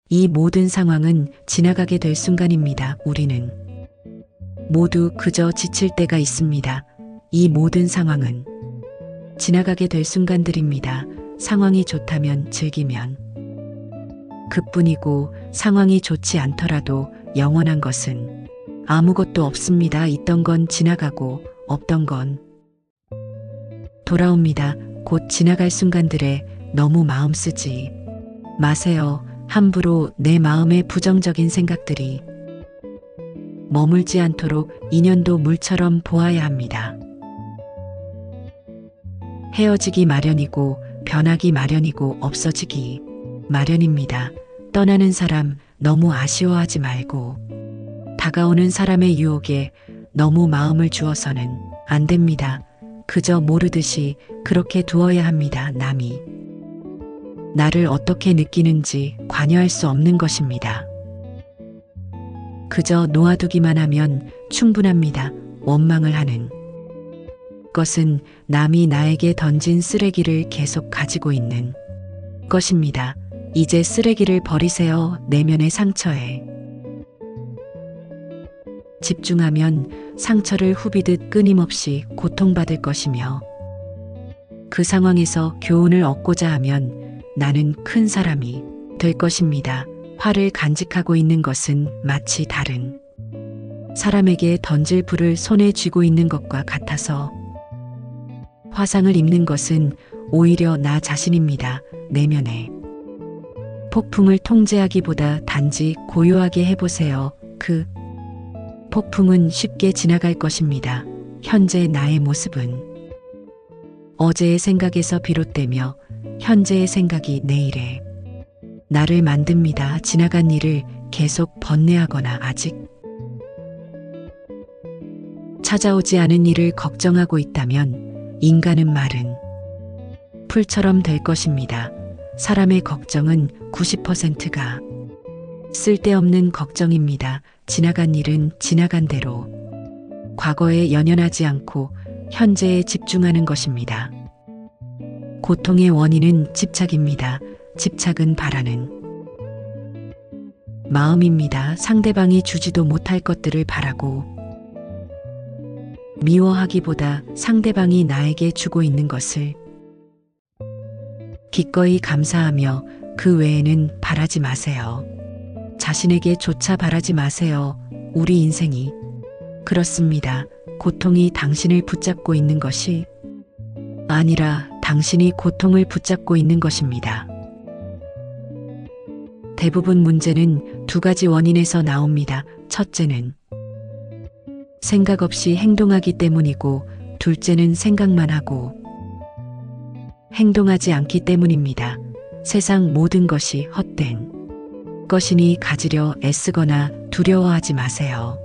이 모든 상황은 지나가게 될 순간입니다. 우리는 모두 그저 지칠 때가 있습니다. 이 모든 상황은 지나가게 될 순간들입니다. 상황이 좋다면 즐기면 그뿐이고 상황이 좋지 않더라도 영원한 것은 아무것도 없습니다. 있던 건 지나가고 없던 건 돌아옵니다. 곧 지나갈 순간들에 너무 마음 쓰지 마세요. 함부로 내 마음에 부정적인 생각들이 머물지 않도록 인연도 물처럼 보아야 합니다. 헤어지기 마련이고 변하기 마련이고 없어지기 마련입니다. 떠나는 사람 너무 아쉬워하지 말고 다가오는 사람의 유혹에 너무 마음을 주어서는 안 됩니다. 그저 모르듯이 그렇게 두어야 합니다. 남이 나를 어떻게 느끼는지 관여할 수 없는 것입니다. 그저 놓아두기만 하면 충분합니다. 원망을 하는 것은 남이 나에게 던진 쓰레기를 계속 가지고 있는 것입니다. 이제 쓰레기를 버리세요. 내면의 상처에 집중하면 상처를 후비듯 끊임없이 고통받을 것이며 그 상황에서 교훈을 얻고자 하면 나는 큰 사람이 될 것입니다. 화를 간직하고 있는 것은 마치 다른 사람에게 던질 불을 손에 쥐고 있는 것과 같아서 화상을 입는 것은 오히려 나 자신입니다. 내면의 폭풍을 통제하기보다 단지 고요하게 해보세요. 그 폭풍은 쉽게 지나갈 것입니다. 현재 나의 모습은 어제의 생각에서 비롯되며 현재의 생각이 내일의 나를 만듭니다. 지나간 일을 계속 번뇌하거나 아직 찾아오지 않은 일을 걱정하고 있다면 인간은 마른 풀처럼 될 것입니다. 사람의 걱정은 90%가 쓸데없는 걱정입니다. 지나간 일은 지나간 대로 과거에 연연하지 않고 현재에 집중하는 것입니다. 고통의 원인은 집착입니다. 집착은 바라는 마음입니다. 상대방이 주지도 못할 것들을 바라고 미워하기보다 상대방이 나에게 주고 있는 것을 기꺼이 감사하며 그 외에는 바라지 마세요. 자신에게조차 바라지 마세요. 우리 인생이 그렇습니다. 고통이 당신을 붙잡고 있는 것이 아니라 당신이 고통을 붙잡고 있는 것입니다. 대부분 문제는 두 가지 원인에서 나옵니다. 첫째는 생각 없이 행동하기 때문이고 둘째는 생각만 하고 행동하지 않기 때문입니다. 세상 모든 것이 헛된 것이니 가지려 애쓰거나 두려워하지 마세요.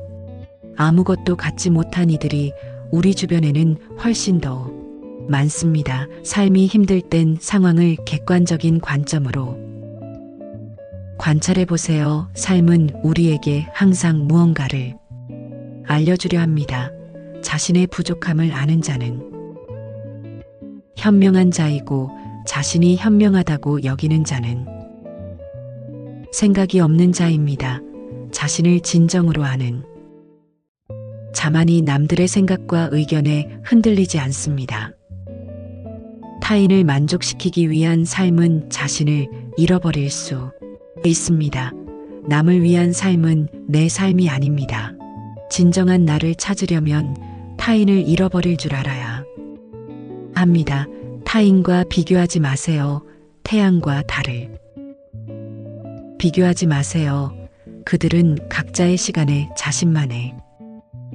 아무것도 갖지 못한 이들이 우리 주변에는 훨씬 더 많습니다. 삶이 힘들 땐 상황을 객관적인 관점으로 관찰해 보세요. 삶은 우리에게 항상 무언가를 알려주려 합니다. 자신의 부족함을 아는 자는 현명한 자이고 자신이 현명하다고 여기는 자는 생각이 없는 자입니다. 자신을 진정으로 아는 자만이 남들의 생각과 의견에 흔들리지 않습니다. 타인을 만족시키기 위한 삶은 자신을 잃어버릴 수 있습니다. 남을 위한 삶은 내 삶이 아닙니다. 진정한 나를 찾으려면 타인을 잃어버릴 줄 알아야 합니다. 타인과 비교하지 마세요. 태양과 달을 비교하지 마세요. 그들은 각자의 시간에 자신만의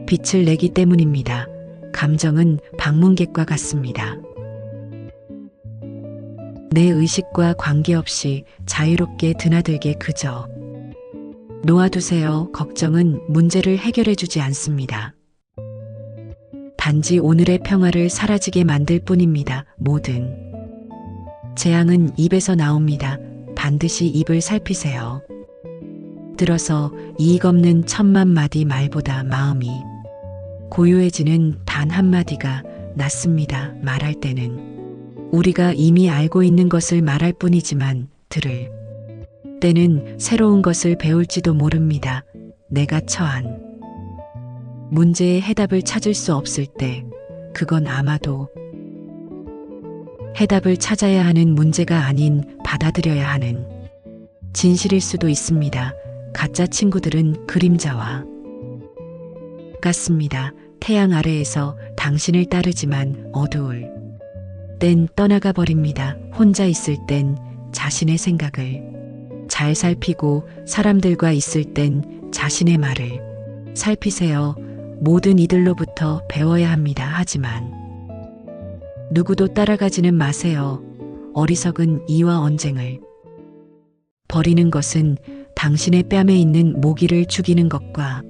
빛을 내기 때문입니다. 감정은 방문객과 같습니다. 내 의식과 관계없이 자유롭게 드나들게 그저 놓아두세요. 걱정은 문제를 해결해 주지 않습니다. 단지 오늘의 평화를 사라지게 만들 뿐입니다. 모든 재앙은 입에서 나옵니다. 반드시 입을 살피세요. 들어서 이익 없는 1000만 마디 말보다 마음이 고요해지는 단 한마디가 낫습니다. 말할 때는 우리가 이미 알고 있는 것을 말할 뿐이지만 들을 때는 새로운 것을 배울지도 모릅니다. 내가 처한 문제의 해답을 찾을 수 없을 때, 그건 아마도 해답을 찾아야 하는 문제가 아닌 받아들여야 하는 진실일 수도 있습니다. 가짜 친구들은 그림자와 같습니다. 태양 아래에서 당신을 따르지만 어두울 땐 떠나가 버립니다. 혼자 있을 땐 자신의 생각을 잘 살피고 사람들과 있을 땐 자신의 말을 살피세요. 모든 이들로부터 배워야 합니다. 하지만 누구도 따라가지는 마세요. 어리석은 이와 언쟁을 버리는 것은 당신의 뺨에 있는 모기를 죽이는 것과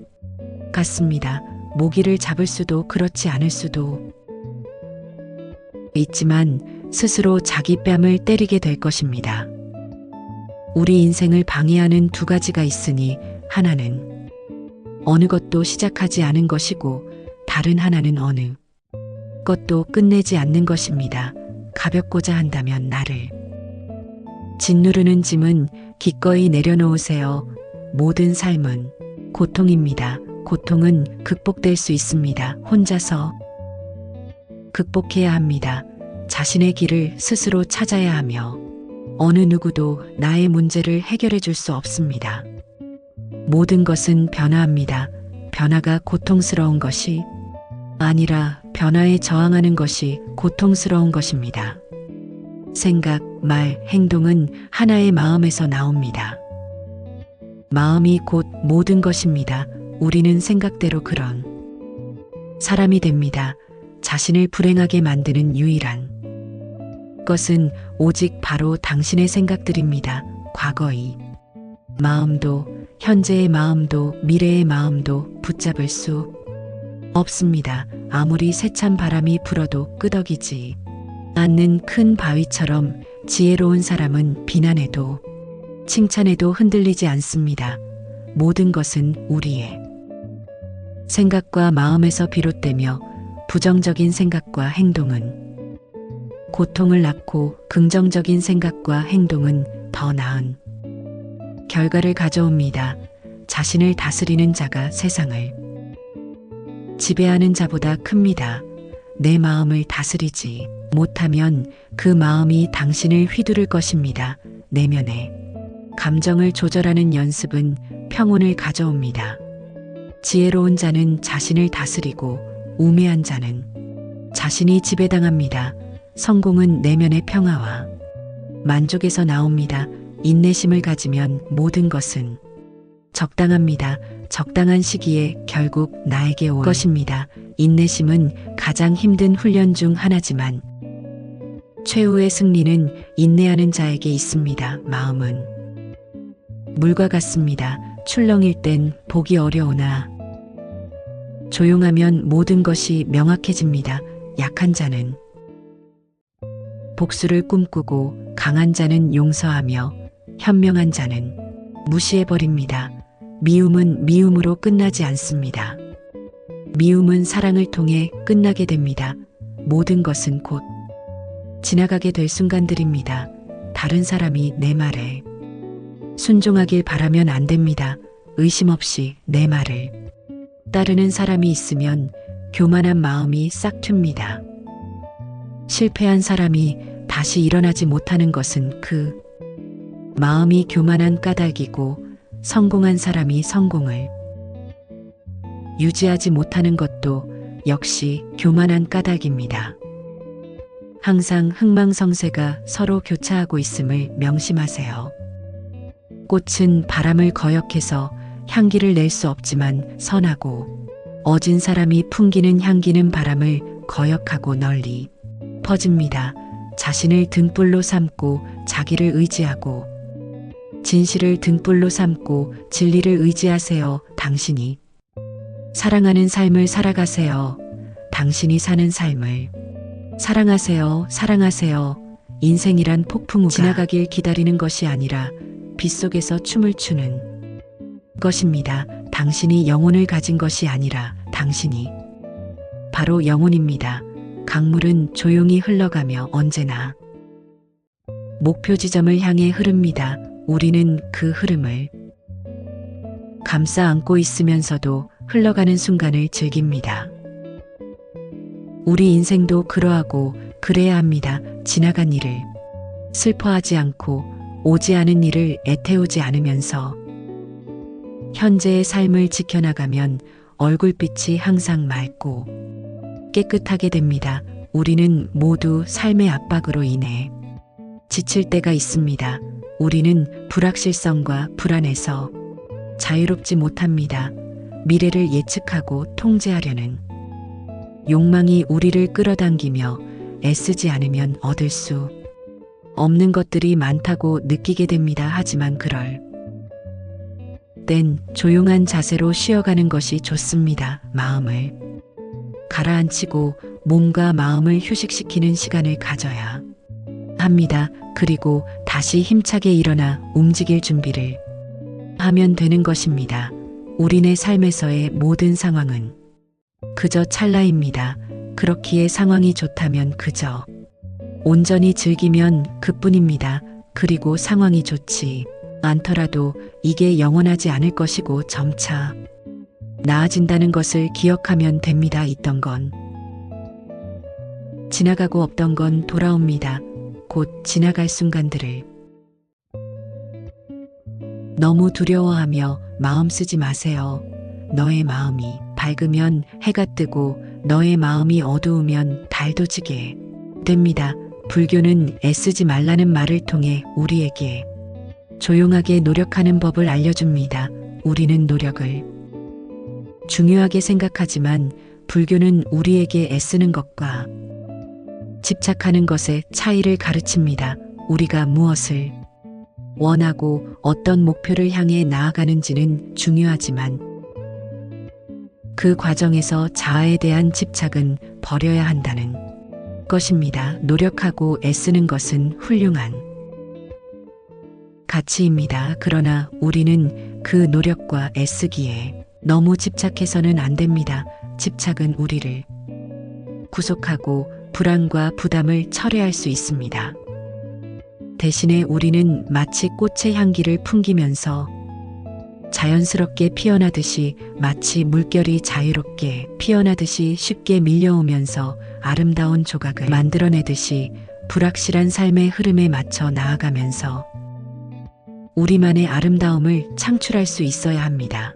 같습니다. 모기를 잡을 수도 그렇지 않을 수도 있지만 스스로 자기 뺨을 때리게 될 것입니다. 우리 인생을 방해하는 두 가지가 있으니 하나는 어느 것도 시작하지 않은 것이고 다른 하나는 어느 것도 끝내지 않는 것입니다. 가볍고자 한다면 나를 짓누르는 짐은 기꺼이 내려놓으세요. 모든 삶은 고통입니다. 고통은 극복될 수 있습니다. 혼자서 극복해야 합니다. 자신의 길을 스스로 찾아야 하며 어느 누구도 나의 문제를 해결해 줄 수 없습니다. 모든 것은 변화합니다. 변화가 고통스러운 것이 아니라 변화에 저항하는 것이 고통스러운 것입니다. 생각, 말, 행동은 하나의 마음에서 나옵니다. 마음이 곧 모든 것입니다. 우리는 생각대로 그런 사람이 됩니다. 자신을 불행하게 만드는 유일한 것은 오직 바로 당신의 생각들입니다. 과거의 마음도, 현재의 마음도, 미래의 마음도 붙잡을 수 없습니다. 아무리 세찬 바람이 불어도 끄덕이지 않는 큰 바위처럼 지혜로운 사람은 비난해도 칭찬해도 흔들리지 않습니다. 모든 것은 우리의 생각과 마음에서 비롯되며 부정적인 생각과 행동은 고통을 낳고 긍정적인 생각과 행동은 더 나은 결과를 가져옵니다. 자신을 다스리는 자가 세상을 지배하는 자보다 큽니다. 내 마음을 다스리지 못하면 그 마음이 당신을 휘두를 것입니다. 내면의 감정을 조절하는 연습은 평온을 가져옵니다. 지혜로운 자는 자신을 다스리고 우매한 자는 자신이 지배당합니다. 성공은 내면의 평화와 만족에서 나옵니다. 인내심을 가지면 모든 것은 적당합니다. 적당한 시기에 결국 나에게 올 것입니다. 인내심은 가장 힘든 훈련 중 하나지만 최후의 승리는 인내하는 자에게 있습니다. 마음은 물과 같습니다. 출렁일 땐 보기 어려우나 조용하면 모든 것이 명확해집니다. 약한 자는 복수를 꿈꾸고 강한 자는 용서하며 현명한 자는 무시해버립니다. 미움은 미움으로 끝나지 않습니다. 미움은 사랑을 통해 끝나게 됩니다. 모든 것은 곧 지나가게 될 순간들입니다. 다른 사람이 내 말에 순종하길 바라면 안 됩니다. 의심 없이 내 말을 따르는 사람이 있으면 교만한 마음이 싹 튑니다. 실패한 사람이 다시 일어나지 못하는 것은 그 마음이 교만한 까닭이고 성공한 사람이 성공을 유지하지 못하는 것도 역시 교만한 까닭입니다. 항상 흥망성쇠가 서로 교차하고 있음을 명심하세요. 꽃은 바람을 거역해서 향기를 낼 수 없지만 선하고 어진 사람이 풍기는 향기는 바람을 거역하고 널리 퍼집니다. 자신을 등불로 삼고 자기를 의지하고 진실을 등불로 삼고 진리를 의지하세요. 당신이 사랑하는 삶을 살아가세요. 당신이 사는 삶을 사랑하세요. 사랑하세요. 인생이란 폭풍우가 지나가길 기다리는 것이 아니라 빗속에서 춤을 추는 것입니다. 당신이 영혼을 가진 것이 아니라 당신이 바로 영혼입니다. 강물은 조용히 흘러가며 언제나 목표 지점을 향해 흐릅니다. 우리는 그 흐름을 감싸 안고 있으면서도 흘러가는 순간을 즐깁니다. 우리 인생도 그러하고 그래야 합니다. 지나간 일을 슬퍼하지 않고 오지 않은 일을 애태우지 않으면서 현재의 삶을 지켜나가면 얼굴빛이 항상 맑고 깨끗하게 됩니다. 우리는 모두 삶의 압박으로 인해 지칠 때가 있습니다. 우리는 불확실성과 불안에서 자유롭지 못합니다. 미래를 예측하고 통제하려는 욕망이 우리를 끌어당기며 애쓰지 않으면 얻을 수 없는 것들이 많다고 느끼게 됩니다. 하지만 그럴 땐 조용한 자세로 쉬어가는 것이 좋습니다. 마음을 가라앉히고 몸과 마음을 휴식시키는 시간을 가져야 합니다. 그리고 다시 힘차게 일어나 움직일 준비를 하면 되는 것입니다. 우리네 삶에서의 모든 상황은 그저 찰나입니다. 그렇기에 상황이 좋다면 그저 온전히 즐기면 그뿐입니다. 그리고 상황이 좋지 않더라도 이게 영원하지 않을 것이고 점차 나아진다는 것을 기억하면 됩니다. 있던 건 지나가고 없던 건 돌아옵니다. 곧 지나갈 순간들을 너무 두려워하며 마음 쓰지 마세요. 너의 마음이 밝으면 해가 뜨고 너의 마음이 어두우면 달도 지게 됩니다. 불교는 애쓰지 말라는 말을 통해 우리에게 조용하게 노력하는 법을 알려줍니다. 우리는 노력을 중요하게 생각하지만 불교는 우리에게 애쓰는 것과 집착하는 것의 차이를 가르칩니다. 우리가 무엇을 원하고 어떤 목표를 향해 나아가는지는 중요하지만 그 과정에서 자아에 대한 집착은 버려야 한다는 것입니다. 노력하고 애쓰는 것은 훌륭한 가치입니다. 그러나 우리는 그 노력과 애쓰기에 너무 집착해서는 안 됩니다. 집착은 우리를 구속하고 불안과 부담을 철회할 수 있습니다. 대신에 우리는 마치 꽃의 향기를 풍기면서 자연스럽게 피어나듯이 마치 물결이 자유롭게 피어나듯이 쉽게 밀려오면서 아름다운 조각을 만들어내듯이 불확실한 삶의 흐름에 맞춰 나아가면서 우리만의 아름다움을 창출할 수 있어야 합니다.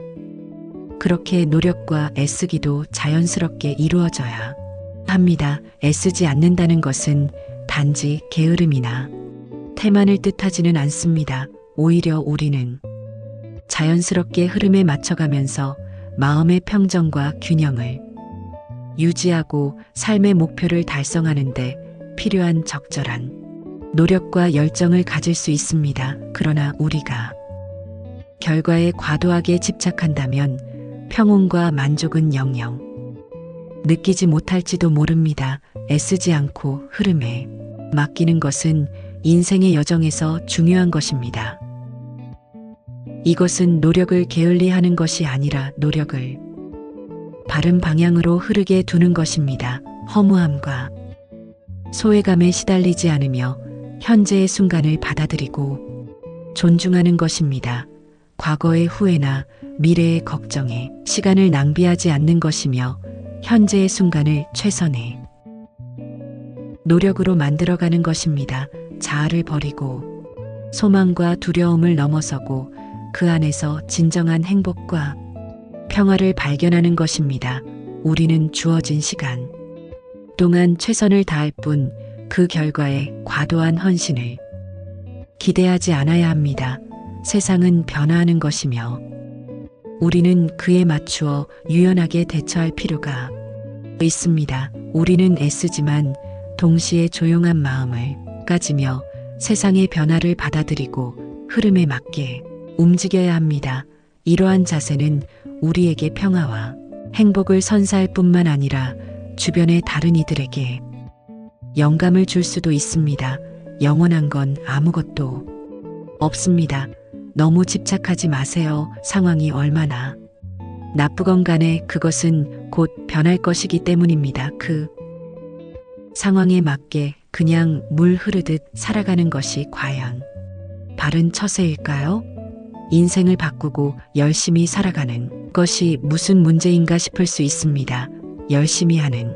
그렇게 노력과 애쓰기도 자연스럽게 이루어져야 합니다. 애쓰지 않는다는 것은 단지 게으름이나 태만을 뜻하지는 않습니다. 오히려 우리는 자연스럽게 흐름에 맞춰가면서 마음의 평정과 균형을 유지하고 삶의 목표를 달성하는데 필요한 적절한 노력과 열정을 가질 수 있습니다. 그러나 우리가 결과에 과도하게 집착한다면 평온과 만족은 영영 느끼지 못할지도 모릅니다. 애쓰지 않고 흐름에 맡기는 것은 인생의 여정에서 중요한 것입니다. 이것은 노력을 게을리하는 것이 아니라 노력을 바른 방향으로 흐르게 두는 것입니다. 허무함과 소외감에 시달리지 않으며 현재의 순간을 받아들이고 존중하는 것입니다. 과거의 후회나 미래의 걱정에 시간을 낭비하지 않는 것이며 현재의 순간을 최선의 노력으로 만들어가는 것입니다. 자아를 버리고 소망과 두려움을 넘어서고 그 안에서 진정한 행복과 평화를 발견하는 것입니다. 우리는 주어진 시간 동안 최선을 다할 뿐 그 결과에 과도한 헌신을 기대하지 않아야 합니다. 세상은 변화하는 것이며 우리는 그에 맞추어 유연하게 대처할 필요가 있습니다. 우리는 애쓰지만 동시에 조용한 마음을 가지며 세상의 변화를 받아들이고 흐름에 맞게 움직여야 합니다. 이러한 자세는 우리에게 평화와 행복을 선사할 뿐만 아니라 주변의 다른 이들에게 영감을 줄 수도 있습니다. 영원한 건 아무것도 없습니다. 너무 집착하지 마세요. 상황이 얼마나 나쁘건 간에 그것은 곧 변할 것이기 때문입니다. 그 상황에 맞게 그냥 물 흐르듯 살아가는 것이 과연 바른 처세일까요? 인생을 바꾸고 열심히 살아가는 것이 무슨 문제인가 싶을 수 있습니다. 열심히 하는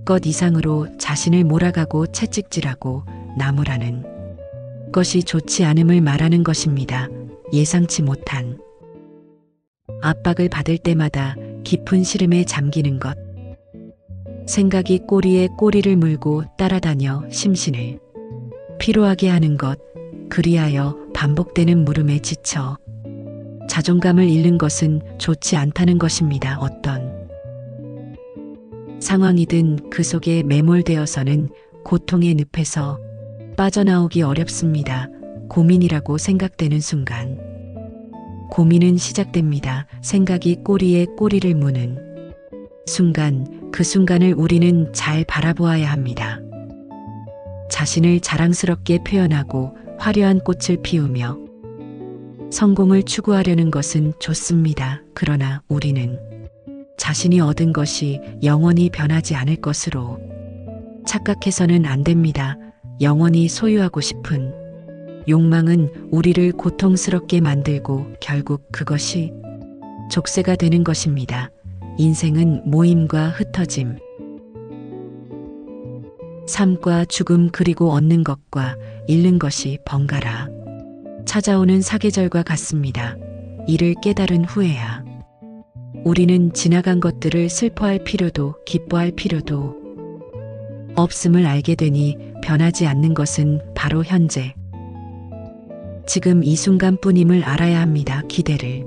것 이상으로 자신을 몰아가고 채찍질하고 나무라는 것이 좋지 않음을 말하는 것입니다. 예상치 못한 압박을 받을 때마다 깊은 시름에 잠기는 것. 생각이 꼬리에 꼬리를 물고 따라다녀 심신을 피로하게 하는 것. 그리하여 반복되는 물음에 지쳐 자존감을 잃는 것은 좋지 않다는 것입니다. 어떤 상황이든 그 속에 매몰되어서는 고통의 늪에서 빠져나오기 어렵습니다. 고민이라고 생각되는 순간 고민은 시작됩니다. 생각이 꼬리에 꼬리를 무는 순간, 그 순간을 우리는 잘 바라보아야 합니다. 자신을 자랑스럽게 표현하고 화려한 꽃을 피우며 성공을 추구하려는 것은 좋습니다. 그러나 우리는 자신이 얻은 것이 영원히 변하지 않을 것으로 착각해서는 안 됩니다. 영원히 소유하고 싶은 욕망은 우리를 고통스럽게 만들고 결국 그것이 족쇄가 되는 것입니다. 인생은 모임과 흩어짐, 삶과 죽음 그리고 얻는 것과 잃는 것이 번갈아 찾아오는 사계절과 같습니다. 이를 깨달은 후에야 우리는 지나간 것들을 슬퍼할 필요도 기뻐할 필요도 없음을 알게 되니 변하지 않는 것은 바로 현재 지금 이 순간뿐임을 알아야 합니다. 기대를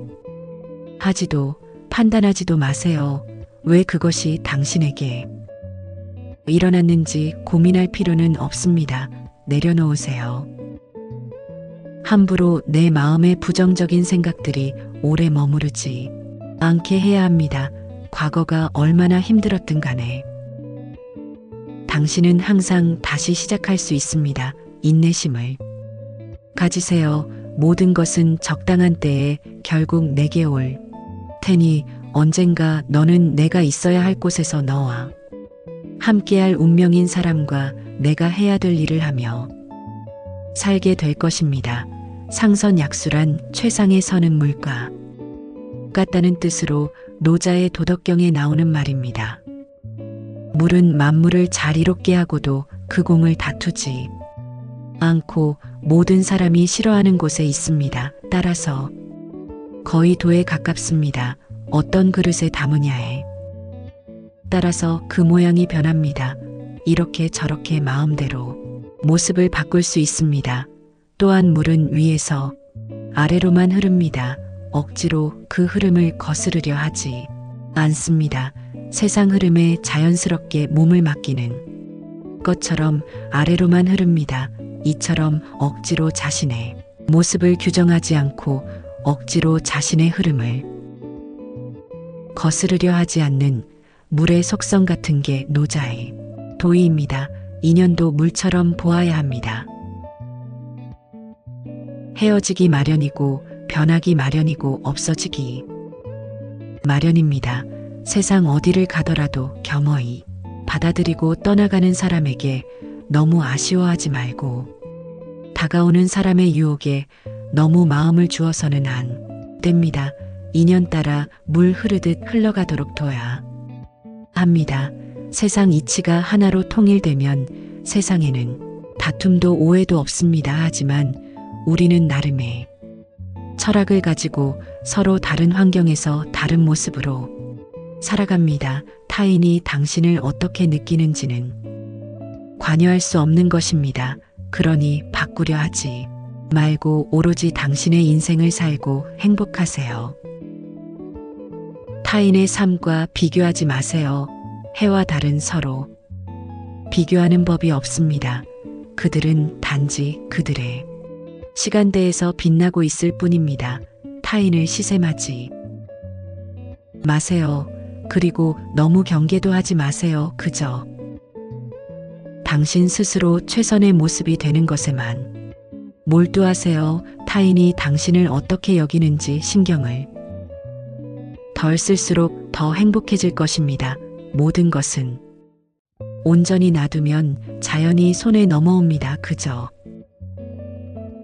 하지도 판단하지도 마세요. 왜 그것이 당신에게 일어났는지 고민할 필요는 없습니다. 내려놓으세요. 함부로 내 마음에 부정적인 생각들이 오래 머무르지 않게 해야 합니다. 과거가 얼마나 힘들었든 간에 당신은 항상 다시 시작할 수 있습니다. 인내심을 가지세요. 모든 것은 적당한 때에 결국 내게 올 테니 언젠가 너는 내가 있어야 할 곳에서 너와 함께할 운명인 사람과 내가 해야 될 일을 하며 살게 될 것입니다. 상선약수란 최상의 선은 물과 같다는 뜻으로 노자의 도덕경에 나오는 말입니다. 물은 만물을 잘 이롭게 하고도 그 공을 다투지 않고 모든 사람이 싫어하는 곳에 있습니다. 따라서 거의 도에 가깝습니다. 어떤 그릇에 담으냐에 따라서 그 모양이 변합니다. 이렇게 저렇게 마음대로 모습을 바꿀 수 있습니다. 또한 물은 위에서 아래로만 흐릅니다. 억지로 그 흐름을 거스르려 하지 않습니다. 세상 흐름에 자연스럽게 몸을 맡기는 것처럼 아래로만 흐릅니다. 이처럼 억지로 자신의 모습을 규정하지 않고 억지로 자신의 흐름을 거스르려 하지 않는 물의 속성 같은 게 노자의 도의입니다. 인연도 물처럼 보아야 합니다. 헤어지기 마련이고 변하기 마련이고 없어지기 마련입니다. 세상 어디를 가더라도 겸허히 받아들이고 떠나가는 사람에게 너무 아쉬워하지 말고 다가오는 사람의 유혹에 너무 마음을 주어서는 안 됩니다. 인연 따라 물 흐르듯 흘러가도록 둬야 합니다. 세상 이치가 하나로 통일되면 세상에는 다툼도 오해도 없습니다. 하지만 우리는 나름의 철학을 가지고 서로 다른 환경에서 다른 모습으로 살아갑니다. 타인이 당신을 어떻게 느끼는지는 관여할 수 없는 것입니다. 그러니 바꾸려 하지 말고 오로지 당신의 인생을 살고 행복하세요. 타인의 삶과 비교하지 마세요. 해와 달은 서로 비교하는 법이 없습니다. 그들은 단지 그들의 시간대에서 빛나고 있을 뿐입니다. 타인을 시샘하지 마세요. 그리고 너무 경계도 하지 마세요. 그저 당신 스스로 최선의 모습이 되는 것에만 몰두하세요. 타인이 당신을 어떻게 여기는지 신경을 덜 쓸수록 더 행복해질 것입니다. 모든 것은 온전히 놔두면 자연히 손에 넘어옵니다. 그저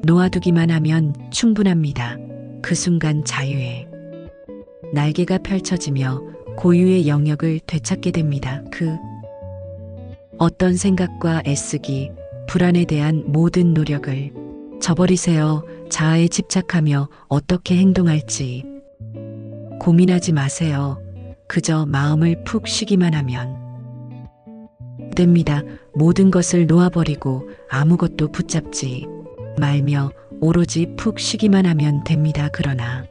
놓아두기만 하면 충분합니다. 그 순간 자유에 날개가 펼쳐지며 고유의 영역을 되찾게 됩니다. 그 어떤 생각과 애쓰기, 불안에 대한 모든 노력을 저버리세요. 자아에 집착하며 어떻게 행동할지 고민하지 마세요. 그저 마음을 푹 쉬기만 하면 됩니다. 모든 것을 놓아버리고 아무것도 붙잡지 말며 오로지 푹 쉬기만 하면 됩니다. 그러나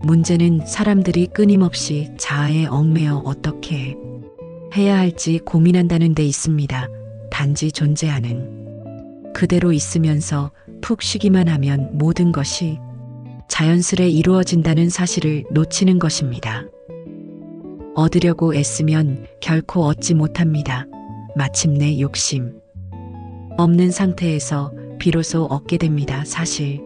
문제는 사람들이 끊임없이 자아에 얽매여 어떻게 해야 할지 고민한다는 데 있습니다. 단지 존재하는 그대로 있으면서 푹 쉬기만 하면 모든 것이 자연스레 이루어진다는 사실을 놓치는 것입니다. 얻으려고 애쓰면 결코 얻지 못합니다. 마침내 욕심 없는 상태에서 비로소 얻게 됩니다. 사실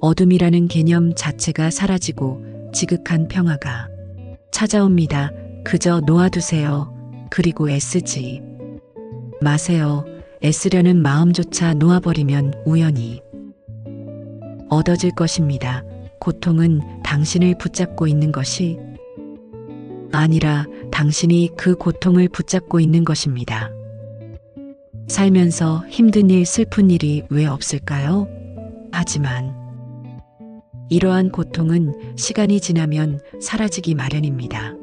어둠이라는 개념 자체가 사라지고 지극한 평화가 찾아옵니다. 그저 놓아두세요. 그리고 애쓰지 마세요. 애쓰려는 마음조차 놓아버리면 우연히 얻어질 것입니다. 고통은 당신을 붙잡고 있는 것이 아니라 당신이 그 고통을 붙잡고 있는 것입니다. 살면서 힘든 일, 슬픈 일이 왜 없을까요? 하지만 이러한 고통은 시간이 지나면 사라지기 마련입니다.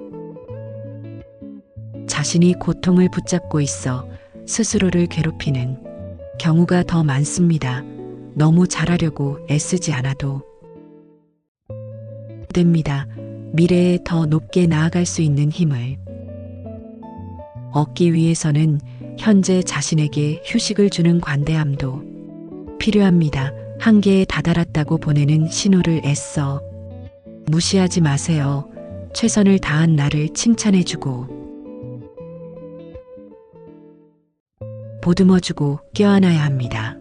자신이 고통을 붙잡고 있어 스스로를 괴롭히는 경우가 더 많습니다. 너무 잘하려고 애쓰지 않아도 됩니다. 미래에 더 높게 나아갈 수 있는 힘을 얻기 위해서는 현재 자신에게 휴식을 주는 관대함도 필요합니다. 한계에 다다랐다고 보내는 신호를 애써 무시하지 마세요. 최선을 다한 나를 칭찬해주고 보듬어주고 껴안아야 합니다.